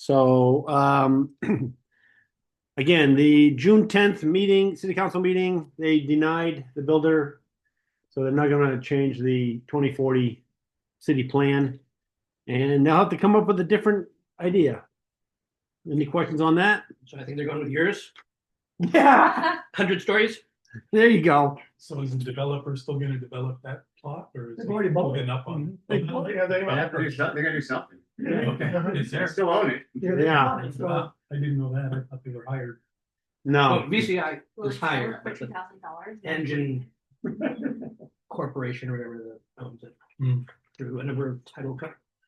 So, again, the June 10th meeting, city council meeting, they denied the builder. So they're not going to change the 2040 city plan. And they'll have to come up with a different idea. Any questions on that? So I think they're going with yours. Yeah. 100 stories. There you go. So is the developer still gonna develop that plot or is They've he already bought moving it. up on? They Oh, bought it. yeah, They have to do something. They're gonna do something. Okay, is They there? still own it. Yeah. So, I didn't know that. I thought they were hired. No. VCI Well, is it's higher, for but the $2,000. engine corporation or whatever that owns it. Through whatever title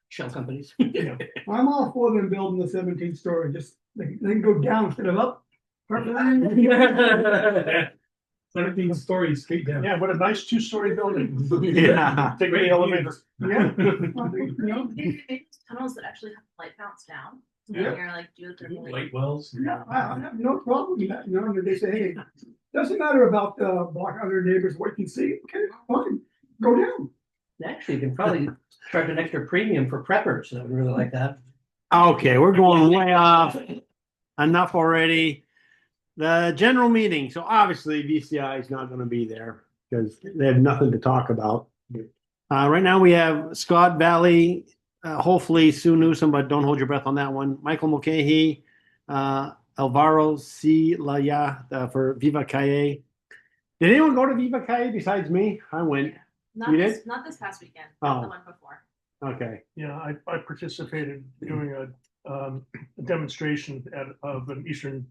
shell companies. I'm all for them building the 17-story, just, they can go down instead of up. Perfect. 17 stories straight down. Yeah, what a nice two-story building. Yeah. Take the elevator. Yeah. Maybe tunnels that actually have light mounts down. So Yeah. when you're like do it through Light wells. Yeah, I have no problem with that, and they say, hey, doesn't matter about the block other neighbors, what you can see, okay, fine, go down. Actually, you can probably charge an extra premium for preppers that would really like that. Okay, we're going way off. Enough already. The general meeting. So obviously VCI is not going to be there because they have nothing to talk about. Right now we have Scott Valley, hopefully Sue Newsom, but don't hold your breath on that one. Michael Mulcahy, Alvaro C. Laya for Viva Calle. Did anyone go to Viva Calle besides me? I went. Not You this, did? not this past weekend, Oh. the one before. Okay. Yeah, I participated doing a demonstration of an Eastern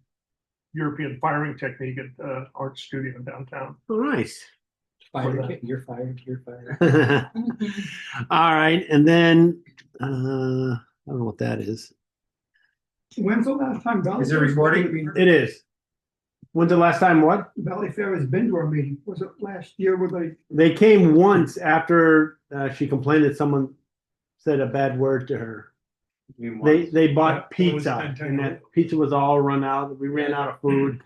European firing technique at art studio downtown. Oh, nice. Fired, you're fired, you're fired. All right. And then, I don't know what that is. When's the last time Valley? Is it recording? It is. When's the last time what? Valley Fair has been to our meeting, was it last year with like, They came once after she complained that someone said a bad word to her. They bought Yeah, it was pizza 10 and that pizza was all run out. We ran out of food.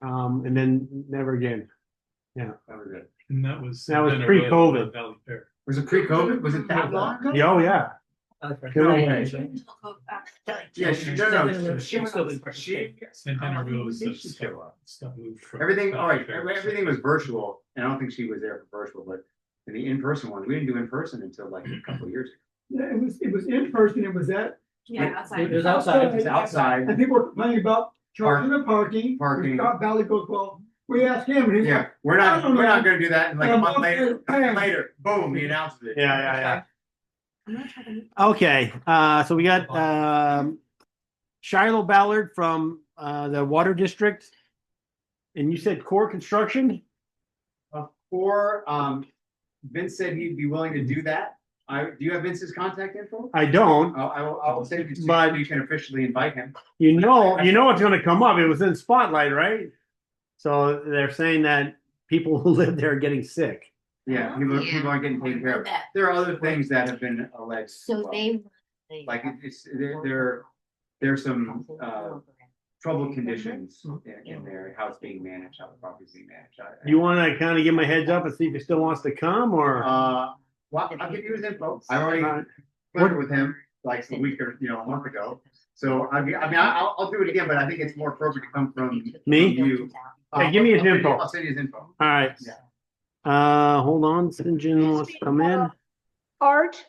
And then never again. That was it. And that was. That was Santana pre-COVID. Road, Valley Fair. Was it pre-COVID? Was it that long ago? Oh yeah. Yeah, no, She was still in she, Santana Road was she stuff, show up. stuff moved from. Everything, all right, Valley Fair. everything was virtual, and I don't think she was there for virtual, but in the in-person one, we didn't do in-person until like a couple of years ago. yeah, it was in person, it was at, Yeah, outside. It was outside. It's outside, and people were complaining about charging the parking. Parking. Scott Valley goes, well, we asked him, and he's like, yeah, we're not gonna do that, and like a month later, Bam. boom, he announces it. Yeah. I'm gonna try to. Okay. So we got Shiloh Ballard from the Water District. And you said core construction? Or, Vince said he'd be willing to do that. Do you have Vince's contact info? I don't. I will send it to you, But- so you can officially invite him. You know what's going to come up. It was in Spotlight, right? So they're saying that people who live there are getting sick. Yeah, people aren't getting taken care of. There are other things that have been alleged. as So well. they. Like there's some trouble conditions in there, how it's being managed, how the property's being managed. You want to kind of give my heads up and see if he still wants to come or? Well, I'll give you his info. I already flirted with him like a week or a month ago. So I'll do it again, but I think it's more appropriate to come from Me? you. Hey, give me his info. I'll send you his info. All right. Yeah. Hold on. St. John wants to come in. Art,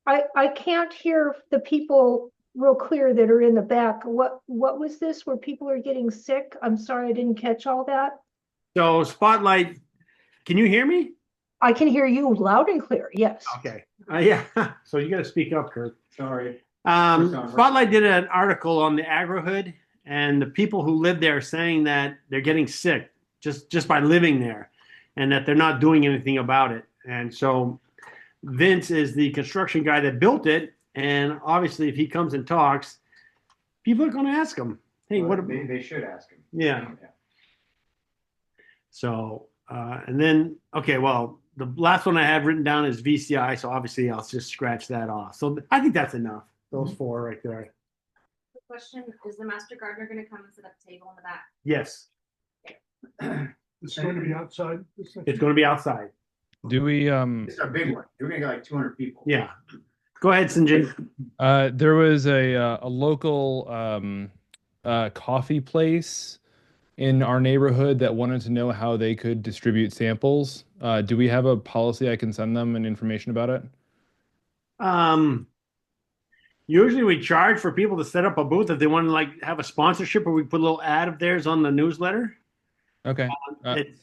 I can't hear the people real clear that are in the back. What was this where people are getting sick? I'm sorry, I didn't catch all that. So Spotlight, can you hear me? I can hear you loud and clear, yes. Okay. Yeah. So you got to speak up, Kurt. Sorry. Spotlight did an article on the Agri-Hood, and the people who live there are saying that they're getting sick just by living there, and that they're not doing anything about it. And so Vince is the construction guy that built it, and obviously if he comes and talks, people are going to ask him, "Hey, what?" They should ask him. Yeah. So and then okay, well, the last one I have written down is VCI, so obviously I'll just scratch that off. So I think that's enough. Those four right there. Quick question, is the master gardener gonna come and set up a table in the back? Yes, It's going to be outside. it's going to be outside. Do we It's a big one. We're gonna get like 200 people. Yeah. Go ahead, Sinjin. There was a local coffee place in our neighborhood that wanted to know how they could distribute samples. Do we have a policy I can send them and information about it? Usually we charge for people to set up a booth if they want to like have a sponsorship, or we put a little ad of theirs on the newsletter. Okay. It's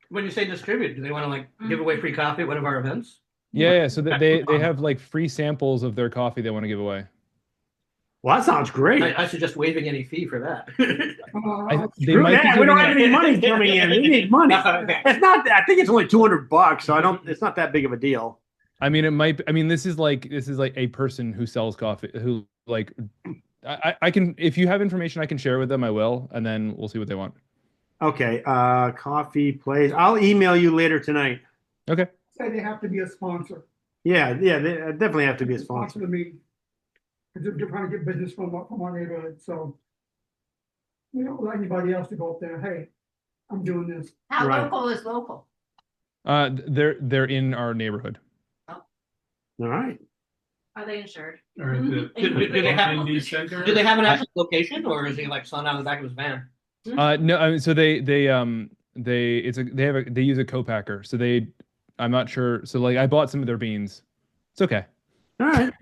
When you say distribute, do they want to like give away free coffee at one of our events? Yeah. So that they have like free samples of their coffee they want to give away. well, that sounds great. I suggest waiving any fee for that. They Screw might be that. We don't giving have it- any money coming in. We need money. Okay. It's not. I think it's only $200, so I don't. It's not that big of a deal. I mean, it might. I mean, this is like a person who sells coffee who like. I can, if you have information I can share with them, I will, and then we'll see what they want. Okay. Coffee place. I'll email you later tonight. Okay. Say they have to be a sponsor. Yeah. They definitely have to be a Sponsor sponsor. the meeting. Because they're trying to get business from our neighborhood, so. We don't let anybody else to go up there, hey, I'm doing this. How Right. local is local? They're in our neighborhood. All right. Are they insured? Or the Do they have- Indy Center? Do they have an actual location, or is he like selling out of the back of his van? No. I mean, so they use a co-packer. So I'm not sure. So like, I bought some of their beans. It's okay. All right.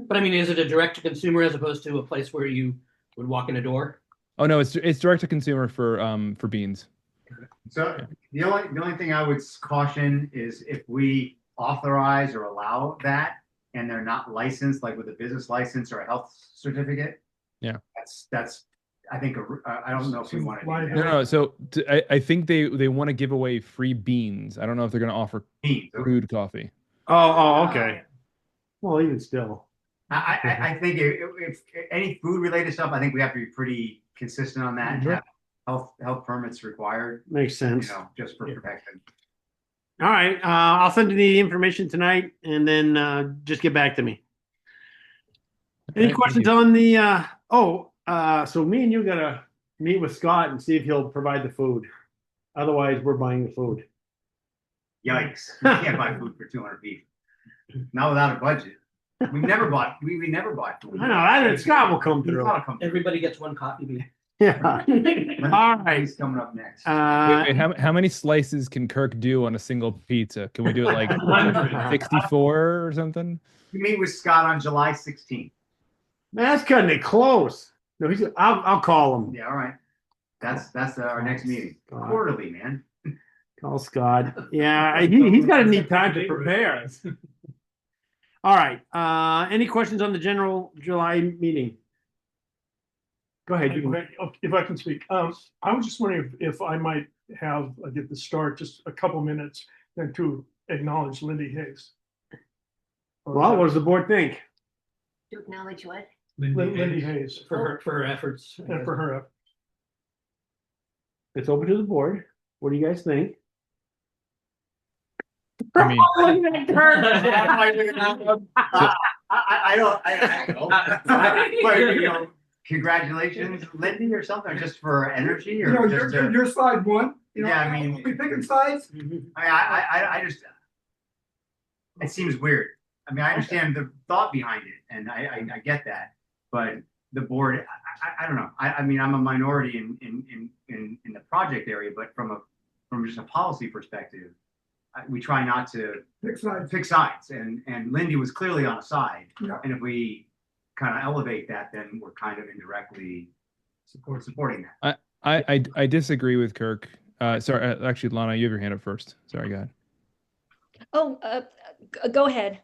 But I mean, is it a direct to consumer as opposed to a place where you would walk in a door? Oh no, it's direct to consumer for beans. So the only thing I would caution is if we authorize or allow that and they're not licensed, like with a business license or a health certificate. Yeah. That's I think I don't know if we want to do No, that. no. So I think they want to give away free beans. I don't know if they're going to offer Beans. brewed coffee. Oh. Okay. Well, even still. I think if any food related stuff, I think we have to be pretty consistent on that and have health permits required, Makes sense. just for protection. All right. I'll send you the information tonight, and then just get back to me. Any Okay, questions thank you. on the? So me and you gotta meet with Scott and see if he'll provide the food. Otherwise, we're buying the food. Yikes! We can't buy food for 200 people. Not without a budget. We never bought food. I know that Scott will come through. Everybody gets one coffee bean. Yeah. All right. He's coming up next. Wait, how many slices can Kirk do on a single pizza? Can we do it like 64 or something? We meet with Scott on July 16th. Man, that's cutting it close. No, I'll call him. Yeah, all right. That's our next meeting. Quarterly, man. Call Scott. Yeah, he's got to need time to prepare. All right. Any questions on the general July meeting? Go ahead. You can- If I can speak, I was just wondering if I might have, at the start, just a couple minutes then to acknowledge Lindy Hayes. Well, what does the board think? To acknowledge what? Lindy Hayes For her efforts. and for her. It's open to the board. What do you guys think? I mean, I don't. But, congratulations, Lindy, or something, just for energy, You or know, just to, your side won, Yeah, I mean- we picking sides, I just. It seems weird. I mean, I understand the thought behind it, and I get that, but the board, I don't know. I mean, I'm a minority in the project area, but from just a policy perspective, we try not to pick sides. pick sides, and Lindy was clearly on a side, Yeah. and if we kind of elevate that, then we're kind of indirectly supporting that. I disagree with Kirk. Sorry, actually, Lana, you have your hand up first. Sorry, go ahead. Oh, go ahead.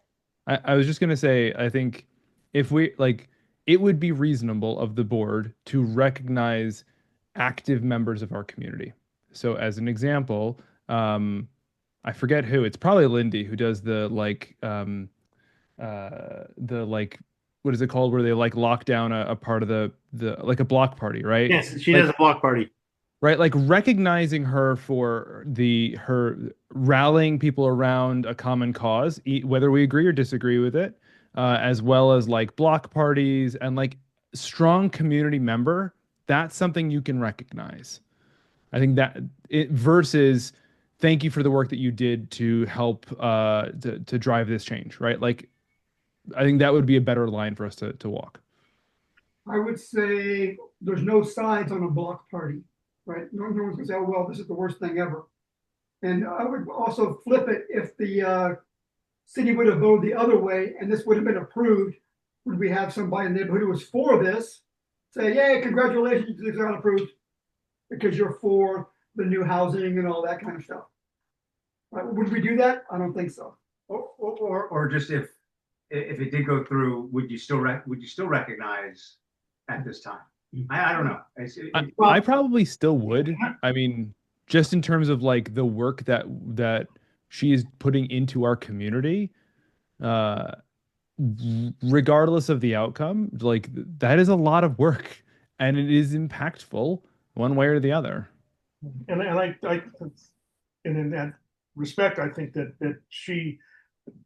I was just gonna say, I think if we like, it would be reasonable of the board to recognize active members of our community. So, as an example, I forget who. It's probably Lindy who does the what is it called, where they like lock down a part of the like a block party, right? Yes, she Like- does a block party. Right, like recognizing her for her rallying people around a common cause, whether we agree or disagree with it, as well as like block parties and like strong community member. That's something you can recognize. I think that it versus thank you for the work that you did to help to drive this change, right? Like I think that would be a better line for us to walk. I would say there's no sides on a block party, right? No one's gonna say, oh, well, this is the worst thing ever. And I would also flip it if the city would have voted the other way and this would have been approved. Would we have somebody in the neighborhood who was for this? Say, yay, congratulations, this got approved because you're for the new housing and all that kind of stuff. Would we do that? I don't think so. Or just if it did go through, would you still recognize at this time? I don't know. I probably still would. I mean, just in terms of like the work that she is putting into our community, regardless of the outcome, like that is a lot of work, and it is impactful one way or the other. And and in that respect, I think that she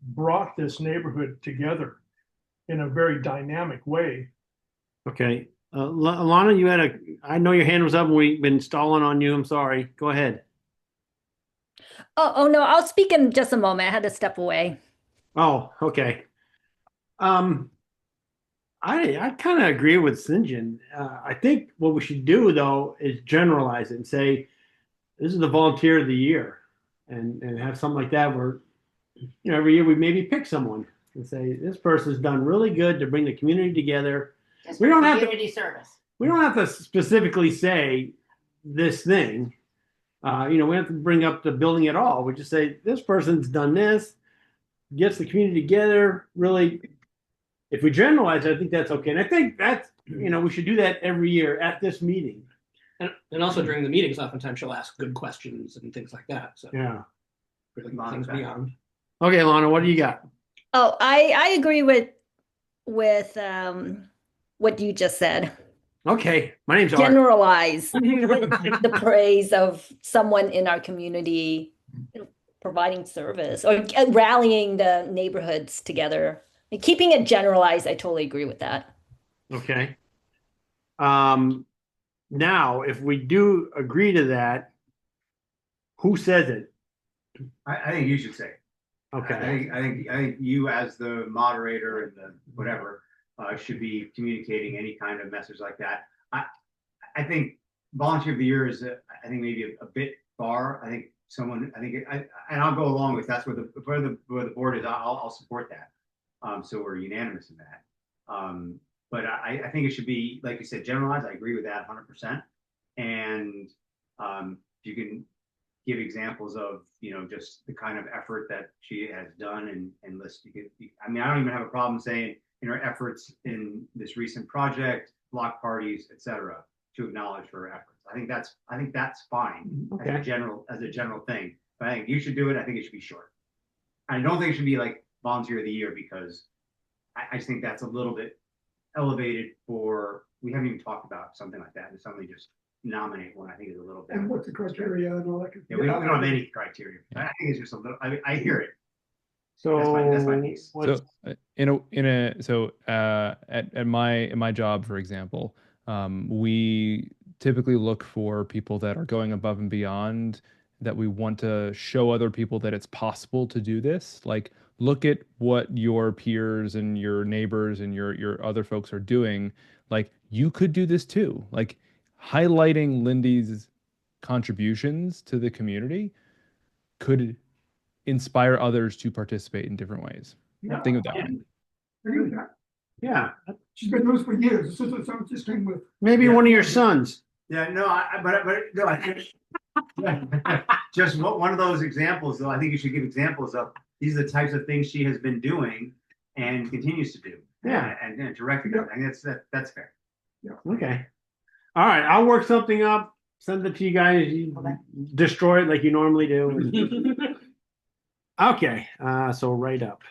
brought this neighborhood together in a very dynamic way. Okay. Alana, I know your hand was up and we've been stalling on you. I'm sorry. Go ahead. Oh, no, I'll speak in just a moment. I had to step away. Oh, okay. I kind of agree with St. John. I think what we should do though is generalize it and say this is the volunteer of the year, and have something like that where every year we maybe pick someone and say this person's done really good to bring the community together. We don't have community service. We don't have to specifically say this thing. We have to bring up the building at all. We just say this person's done this, gets the community together. Really, if we generalize it, I think that's okay. And I think that's we should do that every year at this meeting. And also during the meetings, oftentimes she'll ask good questions and things like that. So Yeah. really things beyond. Okay, Lana, what do you got? Oh, I agree with what you just said. Okay, my name's Art. Generalize the praise of someone in our community providing service or rallying the neighborhoods together. And keeping it generalized, I totally agree with that. Okay. Now, if we do agree to that, who says it? I think you should say it. Okay. I think you as the moderator and the whatever should be communicating any kind of message like that. I think volunteer of the year is I think maybe a bit far. I think and I'll go along with that's where the board is. I'll support that. So we're unanimous in that. But I think it should be, like you said, generalized. I agree with that 100%. And you can give examples of, just the kind of effort that she has done and list. I don't even have a problem saying in her efforts in this recent project, block parties, etc., to acknowledge her efforts. I think that's fine Okay. as a general thing. But I think you should do it. I think it should be short. I don't think it should be like volunteer of the year because I just think that's a little bit elevated we haven't even talked about something like that. And suddenly just nominate one, I think is a little bit. And what's the criteria and all that? Yeah, we don't have any criteria. I think it's just a little. I hear it. So That's my piece. So at my job, for example, we typically look for people that are going above and beyond, that we want to show other people that it's possible to do this. Like, look at what your peers and your neighbors and your other folks are doing. Like, you could do this too. Like, highlighting Lindy's contributions to the community could inspire others to participate in different ways. Yeah. Think of that. I agree with that. Yeah, She's been doing this for years. This is something just came with. maybe one of your sons. Yeah, no, but no, I think just one of those examples, though. I think you should give examples of these are the types of things she has been doing and continues to do. Yeah. and to recognize. I think that's fair. Okay. All right, I'll work something up, send it to you guys. You destroy it like you normally do. Okay, so right up.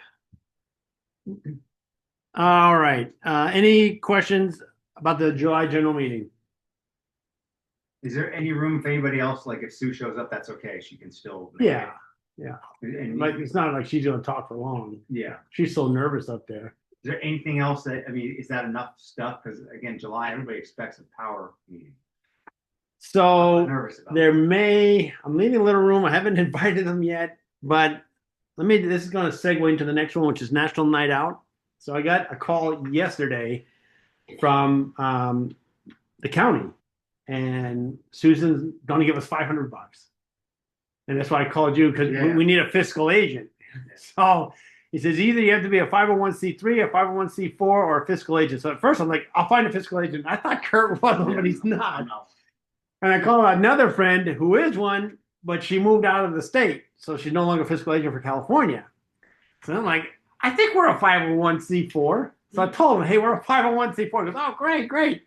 All right. Any questions about the July general meeting? Is there any room if anybody else, like if Sue shows up, that's okay. She can still. make Yeah. it. Yeah. And Like, it's not like she's gonna talk for long. yeah. She's so nervous up there. Is there anything else is that enough stuff? Because again, July, everybody expects a power meeting. I'm So nervous about I'm leaving a little room. I haven't invited them yet, but this is gonna segue into the next one, which is National Night Out. So I got a call yesterday from the county, and Susan's going to give us $500. And that's why I called you, because Yeah. we need a fiscal agent. So he says either you have to be a 501c3, a 501c4, or a fiscal agent. So at first I'm like, I'll find a fiscal agent. I thought Kurt was one, but he's not. And I called another friend who is one, but she moved out of the state. So she's no longer a fiscal agent for California. So I'm like, I think we're a 501c4. So I told him, hey, we're a 501c4. He goes, oh, great, great.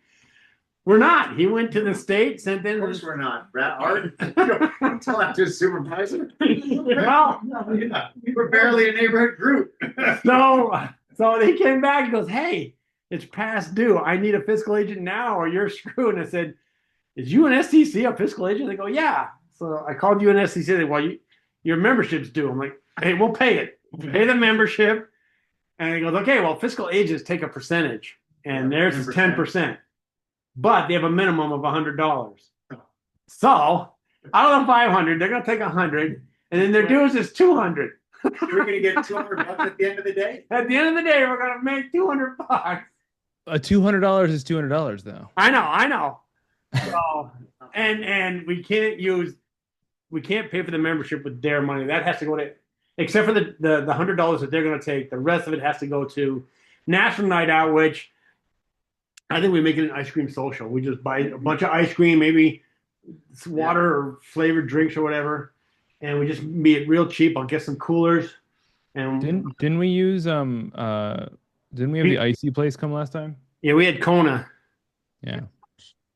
We're not. He went to the state, sent in. Of course we're not, Brad. Art, don't tell that to a supervisor. Well, We're barely a neighborhood group. so he came back and goes, hey, it's past due. I need a fiscal agent now or you're screwed. And I said, is UNSCC a fiscal agent? They go, yeah. So I called UNSCC. They go, well, your membership's due. I'm like, hey, we'll pay it. We'll pay the membership. And he goes, okay, well, fiscal agents take a percentage. And theirs is 10%. But they have a minimum of $100. So out of the 500, they're going to take 100. And then their dues is 200. You're going to get $200 at the end of the day? At the end of the day, we're going to make $200. $200 is $200 though. I know. So, and we can't pay for the membership with their money. That has to go to, except for the $100 that they're going to take. The rest of it has to go to National Night Out, which I think we make it an ice cream social. We just buy a bunch of ice cream, maybe water or flavored drinks or whatever, and we just be it real cheap. I'll get some coolers. And Didn't we use didn't we have the icy place come last time? yeah, we had Kona. Yeah.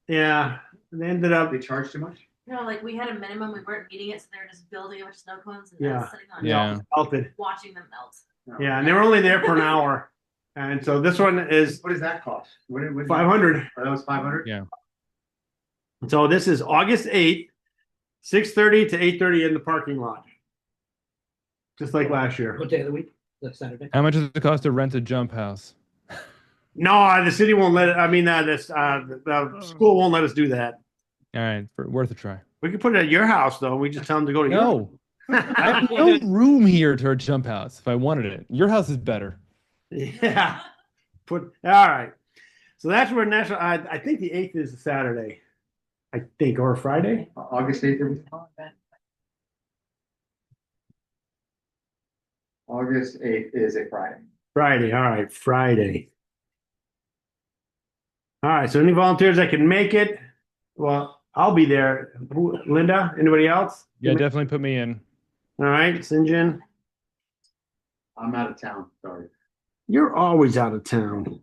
Yeah, they ended up. They charge too much? No, like we had a minimum, we weren't meeting it, so they were just building a bunch of snow cones and Yeah. sitting on Yeah. it, Melted. watching them melt. Yeah, and they were only there for an hour. And so this one is What does that cost? What 500. Oh, that was 500? Yeah. So this is August 8th, 6:30 to 8:30 in the parking lot. Just like last year. What day of the week? That's Saturday. How much does it cost to rent a jump house? No, the city won't let it. I mean, the school won't let us do that. All right, worth a try. We could put it at your house, though. We just tell them to go to No, I have no room here to a jump house if I wanted it. Your house is better. Yeah. All right. So that's where national. I think the 8th is a Saturday. I think, or a Friday. August 8th. August 8th is a Friday. Friday. All right, Friday. All right. So any volunteers that can make it? Well, I'll be there. Linda? Anybody else? Yeah, definitely put me in. All right, Sinjin. I'm out of town. Sorry. You're always out of town.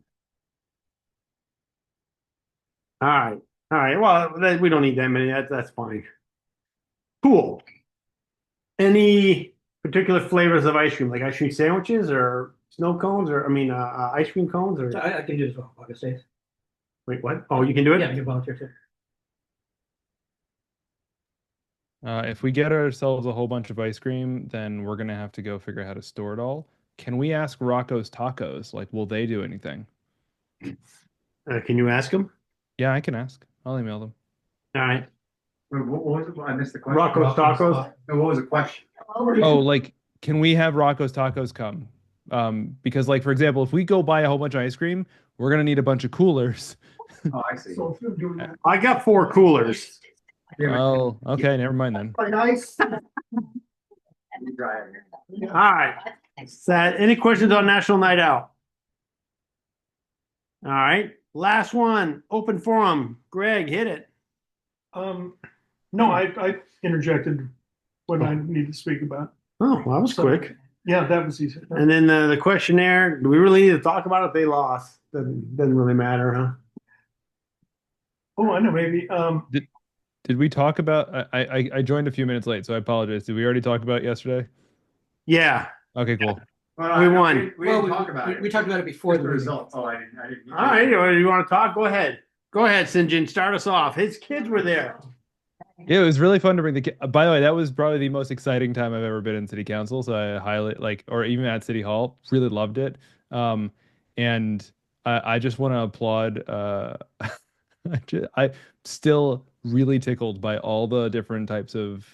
All right. All right. Well, we don't need that many. That's fine. Cool. Any particular flavors of ice cream, like ice cream sandwiches or snow cones, or ice cream cones, or I can do as well, August 8th. wait, what? Oh, you can do it. Yeah, you can volunteer too. If we get ourselves a whole bunch of ice cream, then we're gonna have to go figure out how to store it all. Can we ask Rocco's Tacos? Like, will they do anything? Can you ask them? Yeah, I can ask. I'll email them. All right. Wait, what was it? I missed the question. Rocco's Tacos. No, what was the question? Oh, like, can we have Rocco's Tacos come? Because, like, for example, if we go buy a whole bunch of ice cream, we're gonna need a bunch of coolers. Oh, I see. So if you're doing that, I got 4 coolers. Oh, okay, never mind then. quite nice. Right. All right. Any questions on National Night Out? All right. Last one. Open forum. Greg, hit it. No, I interjected what I need to speak about. Oh, well, that was quick. Yeah, that was easy. And then the questionnaire. Do we really need to talk about it if they lost? Doesn't really matter, huh? Oh, I know, maybe. Did we talk about? I joined a few minutes late, so I apologize. Did we already talk about it yesterday? Yeah. Okay, cool. Well, We won. We didn't talk about it. We talked about it before the the results. Oh, I didn't. All right. You want to talk? Go ahead. Go ahead, Sinjin. Start us off. His kids were there. Yeah, it was really fun to bring the. By the way, that was probably the most exciting time I've ever been in city council. So I highly or even at city hall, really loved it. And I just want to applaud. I still really tickled by all the different types of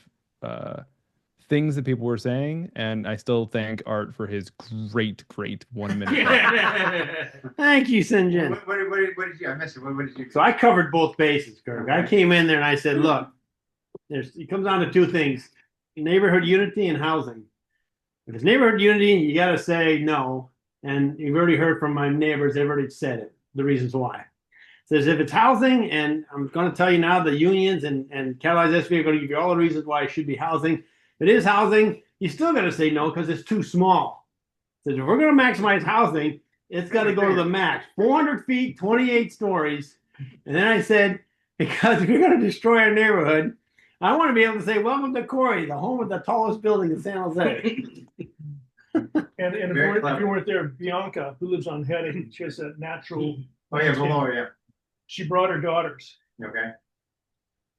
things that people were saying, and I still thank Art for his great 1 minute. Thank you, St. John. What did you, I missed it, what did you? So I covered both bases, Kirk. I came in there and I said, look, it comes down to two things: neighborhood unity and housing. If it's neighborhood unity, you got to say no. And you've already heard from my neighbors; they've already said it. The reasons why. Says if it's housing, and I'm going to tell you now, the unions and Catalyze SV are going to give you all the reasons why it should be housing. If it is housing, you still got to say no because it's too small. Says if we're going to maximize housing, it's got to go to the max, 400 feet, 28 stories. And then I said, because if you're going to destroy our neighborhood, I want to be able to say, welcome to Cory, the home of the tallest building in San Jose. And if you weren't there, Bianca, who lives on Heading, she has a natural. Oh, yeah, below, yeah. She brought her daughters, Okay.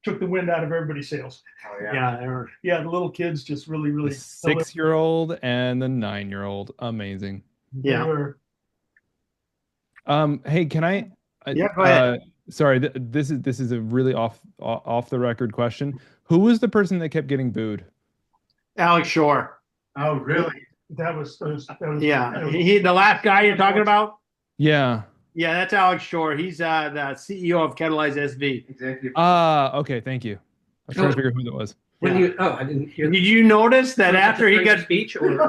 took the wind out of everybody's sails. Oh, yeah. Yeah, they were. Yeah, the little kids just really, The really. 6-year-old and the 9-year-old, amazing. Yeah. They were- Hey, can I? Yeah, go ahead. Sorry, this is a really off the record question. Who was the person that kept getting booed? Alex Shore. Oh, really? That was. Yeah, he the last guy you're talking about. Yeah. Yeah, that's Alex Shore. He's the CEO of Catalyze SV. Executive. Okay, thank you. I was trying to figure out who that was. When you, oh, I didn't hear. Did you notice that after he got speech or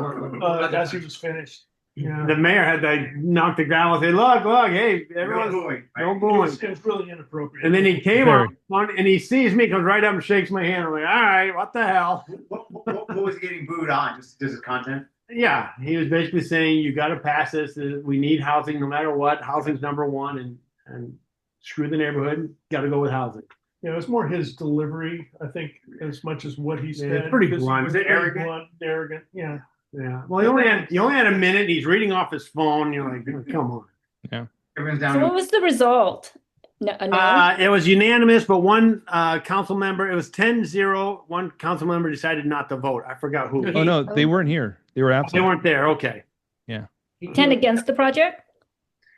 As he was finished. Yeah. the mayor had to knock the ground and say, look, hey, No everyone's booing, no right? booing. It was really inappropriate. And then he came Very. up and he sees me, comes right up and shakes my hand. I'm like, all right, what the hell? What was he getting booed on? Just his content? Yeah, he was basically saying you got to pass this. We need housing no matter what. Housing's number one, and screw the neighborhood. Got to go with housing. Yeah, it was more his delivery, I think, as much as what he it's said. pretty because he blunt. was Was it very arrogant? blunt, arrogant, yeah. Yeah. Well, he only had a minute. And he's reading off his phone. You're like, come on. Everyone's So down. what was the result? No, a no? It was unanimous, but one council member. It was 10-0. One council member decided not to vote. I forgot who. Oh no, they weren't here. They were They absent. weren't there. Okay. 10 against the project?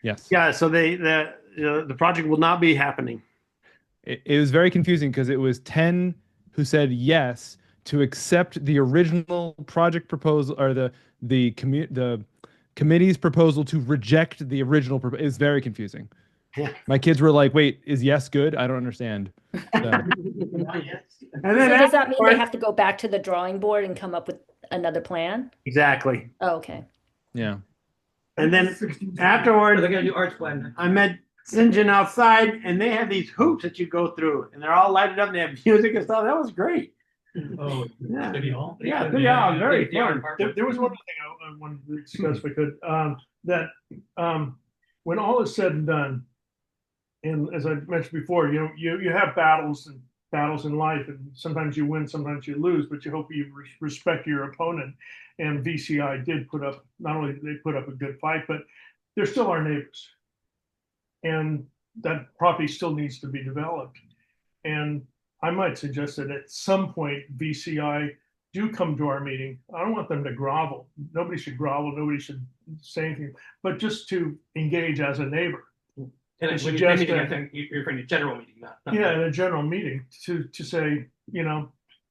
Yes. Yeah. So the project will not be happening. It was very confusing because it was 10 who said yes to accept the original project proposal, or the committee's proposal to reject the original proposal. It's very confusing. Yeah. My kids were like, "Wait, is yes good? I don't understand." So, And So then does that mean they afterwards- have to go back to the drawing board and come up with another plan? Exactly. Oh, okay. yeah. And then 16. afterwards, they're gonna do arts plan. I met St. John outside, and they have these hoops that you go through, and they're all lighted up, and they have music and stuff. That was great. Oh, Yeah. City Hall? Yeah, very fun. There was one other thing I wanted to discuss if I could, that when all is said and done, and as I mentioned before, you have battles in life, and sometimes you win, sometimes you lose, but you hope you respect your opponent. And VCI did put up, not only did they put up a good fight, but they're still our neighbors. And that property still needs to be developed. And I might suggest that at some point VCI do come to our meeting. I don't want them to grovel. Nobody should grovel. Nobody should say anything, but just to engage as a neighbor. And when you suggest meeting, I that- think you're referring to general meeting, not. Yeah, in a general meeting to say,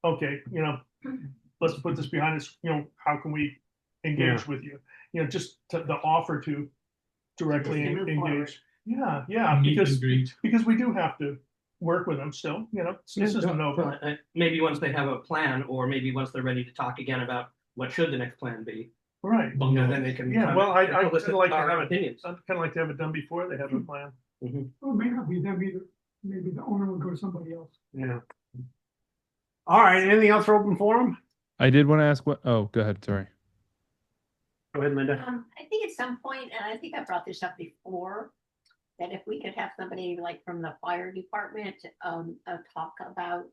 okay, let's put this behind us. How can we engage with you? Just the offer to directly Just move forward. engage. Yeah, Meet and greet. because we do have to work with them still. This isn't over. Well, maybe once they have a plan, or maybe once they're ready to talk again about what should the next plan be, Right. then they can. Yeah, well, I'd kind elicit of like to our have it. opinions. I'd kind of like to have it done before they have a plan. Well, it may not be them either. Maybe the owner would go to somebody else. Yeah. All right. Anything else for open forum? I did want to ask what. Oh, go ahead. Sorry. Go ahead, Linda. I think at some point, and I think I brought this up before, that if we could have somebody like from the fire department, talk about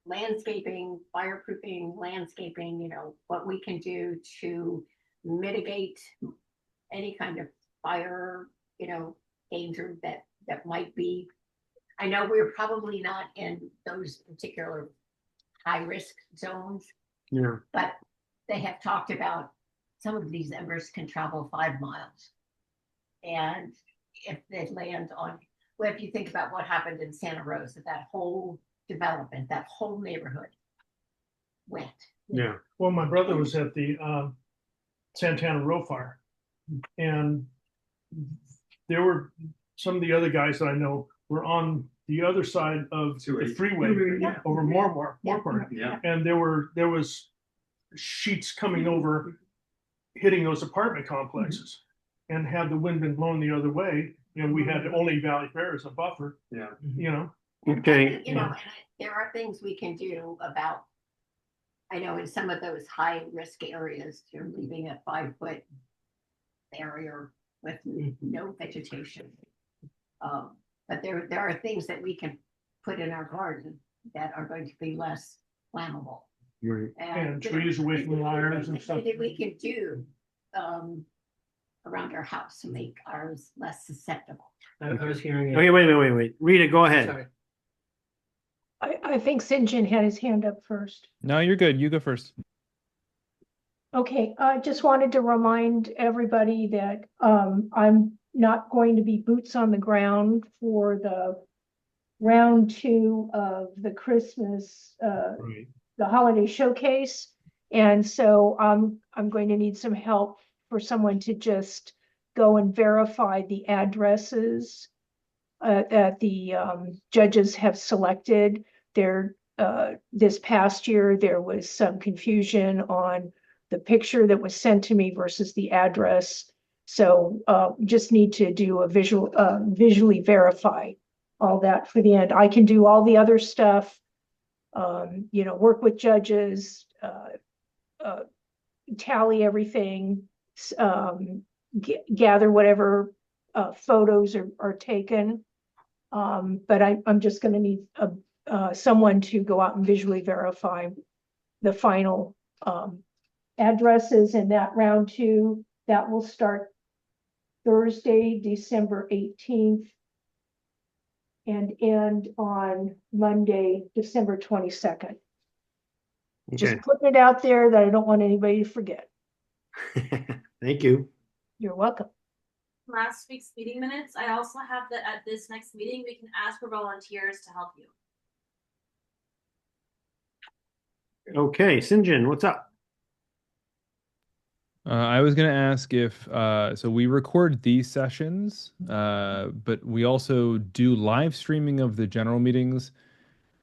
landscaping, fireproofing, landscaping, what we can do to mitigate any kind of fire, danger that might be. I know we're probably not in those particular high risk zones, Yeah. but they have talked about some of these embers can travel 5 miles. And if they land on, well, if you think about what happened in Santa Rosa, that whole development, that whole neighborhood, wet. Yeah. Well, my brother was at the Santana Row Fire, and there were some of the other guys that I know were on the other side of the 280. freeway Yeah. over more, Yeah. and there was sheets coming over, hitting those apartment complexes, and had the wind been blowing the other way, we had only Valley Fair as a buffer, Yeah. Okay. You know, and there are things we can do about, I know in some of those high risk areas, you're leaving a 5-foot barrier with no vegetation. But there are things that we can put in our garden that are going to be less flammable. Right. and you know, trees away from wires and things stuff. that we can do around our house to make ours less susceptible. I was hearing. Okay, wait. Rita, go ahead. Sorry. I think St. John had his hand up first. No, you're good. You go first. Okay, I just wanted to remind everybody that I'm not going to be boots on the ground for the round 2 of the Christmas, Right. the holiday showcase. And so I'm going to need some help for someone to just go and verify the addresses that the judges have selected. This past year, there was some confusion on the picture that was sent to me versus the address. So just need to do a visually verify all that for the end. I can do all the other stuff, work with judges, tally everything, gather whatever photos are taken. But I'm just going to need someone to go out and visually verify the final addresses in that round 2. That will start Thursday, December 18th, and end on Monday, December 22nd. Just Okay. putting it out there that I don't want anybody to forget. Thank you. You're welcome. Last week's meeting minutes, I also have that at this next meeting, we can ask for volunteers to help you. Okay, St. John, what's up? I was going to ask if, so we record these sessions, but we also do live streaming of the general meetings.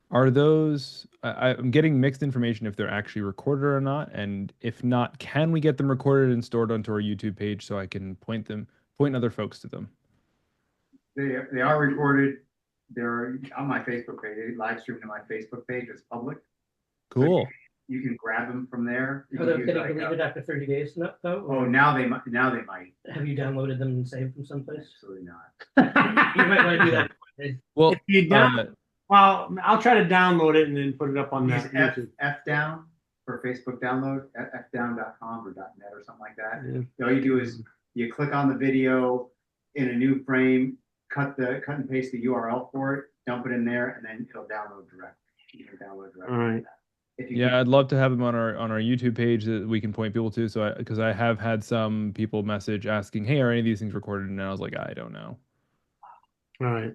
Are those, I'm getting mixed information if they're actually recorded or not. And if not, can we get them recorded and stored onto our YouTube page so I can point other folks to them? They are recorded. They're on my Facebook page. They live stream to my Facebook page. It's public. Cool. You can grab them from there. You Are can they use, like, deleted after 30 days though? oh, Or now they might. have you downloaded them and saved them someplace? Absolutely not. You might want to do that. Well, If you well, I'll try to download it and then put it up on Use that F, YouTube. Fdown for Facebook download, fdown.com or .net or something like that. Yeah. All you do is you click on the video in a new frame, cut and paste the URL for it, dump it in there, and then it'll download directly. You can download directly. All right. If you yeah, I'd love to have them on our YouTube page that we can point people to. So, because I have had some people message asking, "Hey, are any of these things recorded?" And I was like, I don't know. All right.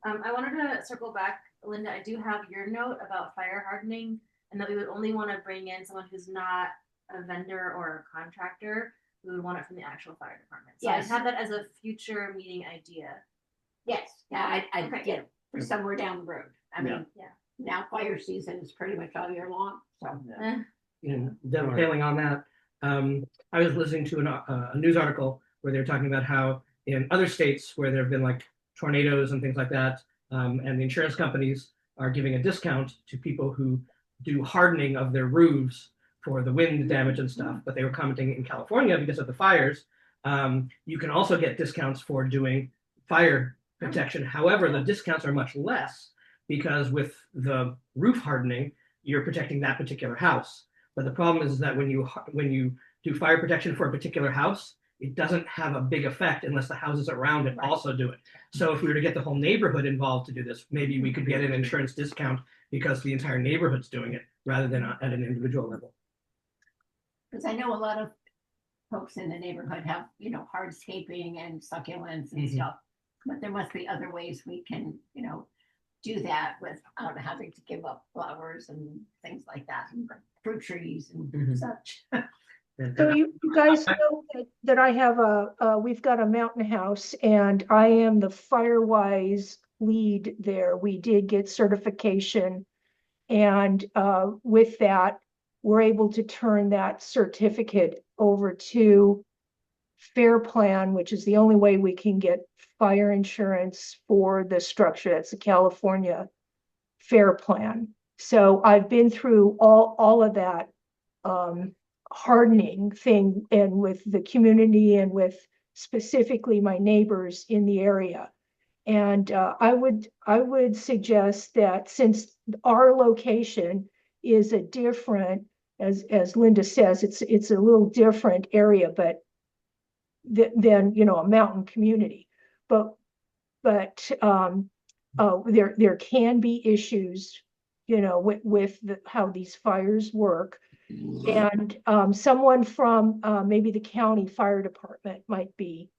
I wanted to circle back, Linda. I do have your note about fire hardening, and that we would only want to bring in someone who's not a vendor or a contractor. We would want it from the actual fire department. So Yes. I have that as a future meeting idea. Yes, yeah, I Okay. yeah, for somewhere down the road. I mean, Yeah. now fire season is pretty much all year long, so. Dovetailing on that, I was listening to a news article where they were talking about how in other states where there have been like tornadoes and things like that, and the insurance companies are giving a discount to people who do hardening of their roofs for the wind damage and stuff. But they were commenting in California because of the fires, you can also get discounts for doing fire protection. However, the discounts are much less because with the roof hardening, you're protecting that particular house. But the problem is that when you do fire protection for a particular house, it doesn't have a big effect unless the houses around it also do it. So if we were to get the whole neighborhood involved to do this, maybe we could get an insurance discount because the entire neighborhood's doing it rather than at an individual level. Because I know a lot of folks in the neighborhood have, hardscaping and succulents and stuff. But there must be other ways we can, do that without having to give up flowers and things like that, and fruit trees and Mhm. such. So you guys know that I have we've got a mountain house and I am the Firewise lead there. We did get certification. And with that, we're able to turn that certificate over to Fair Plan, which is the only way we can get fire insurance for the structure. That's the California Fair Plan. So I've been through all of that hardening thing and with the community and with specifically my neighbors in the area. And I would suggest that since our location is a different, as Linda says, it's a little different area, but than a mountain community. But there can be issues, with how these fires work. And someone from maybe the county fire department might be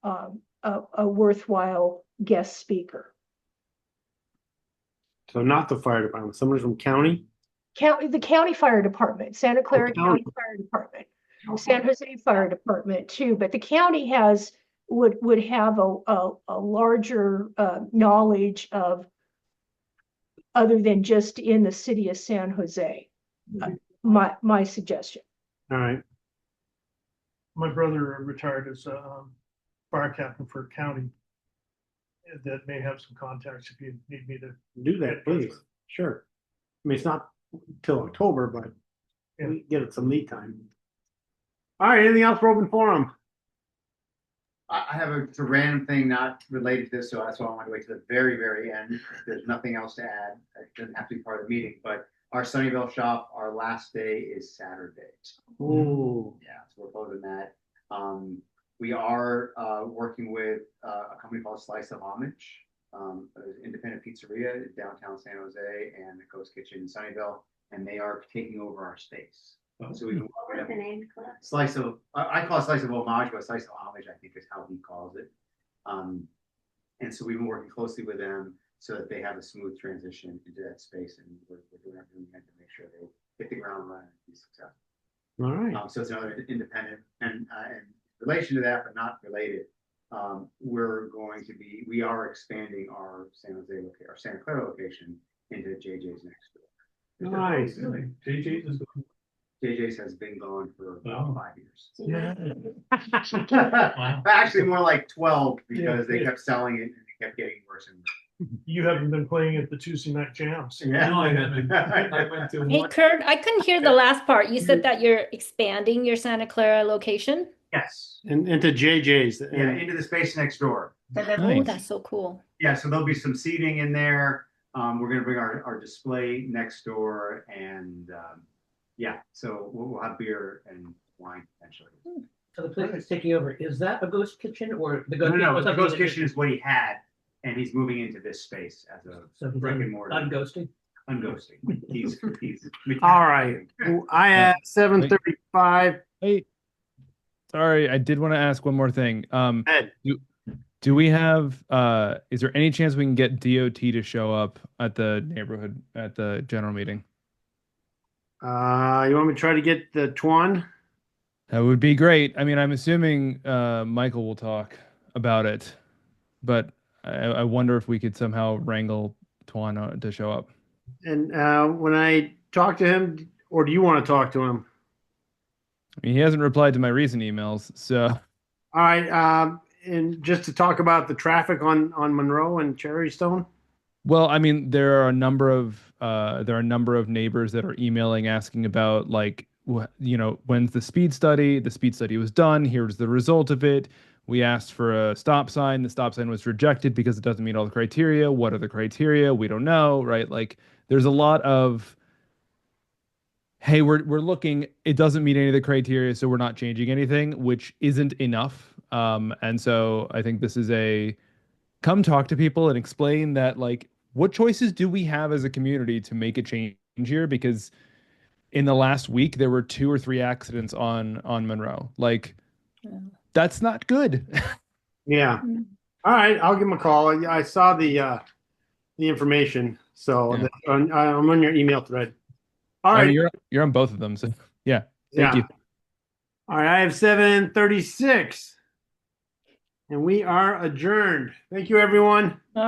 a worthwhile guest speaker. So not the fire department, someone from county? The county fire department, Santa Clara county. County Fire Department, San Jose Fire Department too, but the county would have a larger knowledge of other than just in the city of San Jose. My suggestion. All right. My brother retired as a fire captain for county. That may have some contacts if you need me to. Do that, please. Sure. I mean, it's not till October, but we give it some lead time. All right, anything else for open forum? I have it's a random thing not related to this, so that's why I want to wait to the very, very end. There's nothing else to add. It doesn't have to be part of the meeting, but our Sunnyvale shop, our last day is Saturday. Ooh. Yeah, so we're closing that. We are working with a company called Slice of Homage, an independent pizzeria in downtown San Jose, and the Ghost Kitchen in Sunnyvale, and they are taking over our space. So we can What was the name, Cliff? Slice of, I call it Slice of Homage, but Slice of Homage, I think is how he calls it. And so we've been working closely with them so that they have a smooth transition into that space, and we're doing everything we can to make sure they hit the ground running and be successful. All right. So it's another independent, and in relation to that, but not related, we are expanding our our Santa Clara location into JJ's next door. Nice. Really? JJ's is JJ's has been going for Wow. 5 years. Wow. Actually, more like 12 because they kept selling it and it kept getting worse and worse. You haven't been playing at the Tuesday night jams. Yeah. No, I haven't. I went to Hey, one. Kurt, I couldn't hear the last part. You said that you're expanding your Santa Clara location? Yes. And into JJ's. Yeah, into the space next door. Oh, Nice. that's so cool. Yeah, so there'll be some seating in there. We're gonna bring our display next door, and yeah, so we'll have beer and wine potentially. So the place that's taking over, is that a ghost kitchen or the No, ghost? no, or the something Ghost that- Kitchen is what he had, and he's moving into this space as a So he's brick and mortar. unghosting? Unghosting. He's All right. I have 7:35. Hey, sorry, I did want to ask one more thing. Ed. Do we have is there any chance we can get DOT to show up at the general meeting? You want me to try to get the Twan? That would be great. I mean, I'm assuming Michael will talk about it, but I wonder if we could somehow wrangle Twan to show up. And when I talk to him, or do you want to talk to him? I mean, he hasn't replied to my recent emails, so All right. And just to talk about the traffic on Monroe and Cherrystone. well, I mean, there are a number of neighbors that are emailing asking about when's the speed study? The speed study was done. Here's the result of it. We asked for a stop sign. The stop sign was rejected because it doesn't meet all the criteria. What are the criteria? We don't know, right? Like, there's a lot of, hey, we're looking, it doesn't meet any of the criteria, so we're not changing anything, which isn't enough. And so I think this is come talk to people and explain that, like, what choices do we have as a community to make a change here? Because in the last week, there were 2 or 3 accidents on Monroe. Like, that's not good. Yeah. Mm. All right. I'll give him a call. I saw the the information. So Yeah. I'm on your email thread. All right. You're on both of them. So yeah. Thank Yeah. you. All right. I have 7:36 and we are adjourned. Thank you, everyone. All